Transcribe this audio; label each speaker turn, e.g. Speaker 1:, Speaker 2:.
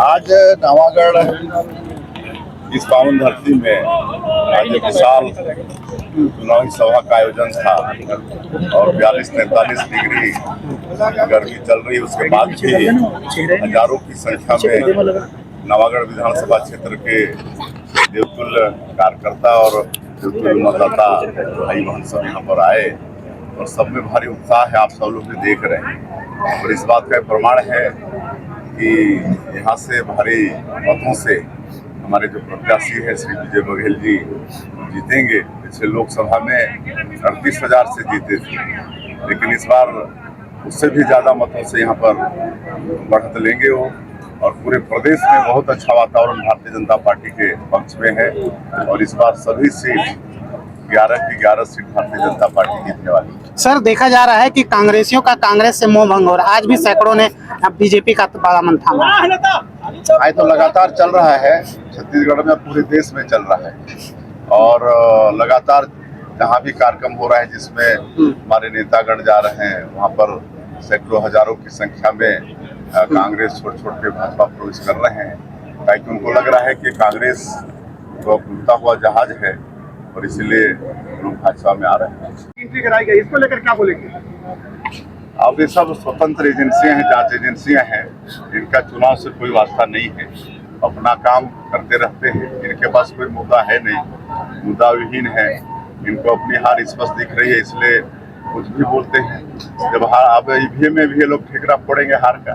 Speaker 1: आज नवागढ़ इस पावन धरती में आज एक विशाल चुनावी सभा का आयोजन था और 42-43 डिग्री गर्मी चल रही। उसके बाद भी हजारों की संख्या में नवागढ़ विधानसभा क्षेत्र के देवतुल्य कार्यकर्ता और देवतुल्य मतदाता भाई बहन सब यहाँ पर आए और सब में भारी उत्साह है। आप सब लोग भी देख रहे हैं और इस बात का प्रमाण है कि यहाँ से भारी मतों से हमारे जो प्रत्याशी है श्री विजय बघेल जी जीतेंगे। पिछले लोकसभा में 38,000 से जीते थे, लेकिन इस बार उससे भी ज़्यादा मतों से यहाँ पर बढ़त लेंगे वो। और पूरे प्रदेश में बहुत अच्छा वातावरण भारतीय जनता पार्टी के पक्ष में है और इस बार सभी सीट 11 की 11 सीट भारतीय जनता पार्टी जीतने वाली है।
Speaker 2: सर, देखा जा रहा है कि कांग्रेसियों का कांग्रेस से मोह भंग हो रहा है। आज भी सैकड़ों ने बीजेपी का बादामन थामा।
Speaker 1: आज तो लगातार चल रहा है, छत्तीसगढ़ में पूरे देश में चल रहा है और लगातार जहाँ भी कार्यक्रम हो रहा है जिसमें हमारे नेतागण जा रहे हैं वहाँ पर सैकड़ों हजारों की संख्या में कांग्रेस छोड़ के भाजपा प्रवेश कर रहे हैं, ताकि उनको लग रहा है कि कांग्रेस तो उड़ता हुआ जहाज है और इसलिए लोग भाजपा में आ रहे हैं।
Speaker 3: एंट्री कराई गई, इसको लेकर क्या बोलेंगे?
Speaker 1: अब ये सब स्वतंत्र एजेंसियां हैं, जांच एजेंसियां हैं, इनका चुनाव से कोई वास्ता नहीं है, अपना काम करते रहते हैं। इनके पास कोई मुद्दा है नहीं, मुद्दा विहीन है। इनको अपनी हार स्पष्ट दिख रही है, इसलिए कुछ भी बोलते हैं। जब हार अब ईवीएम में भी ये लोग ठेकरा फोड़ेंगे हार का।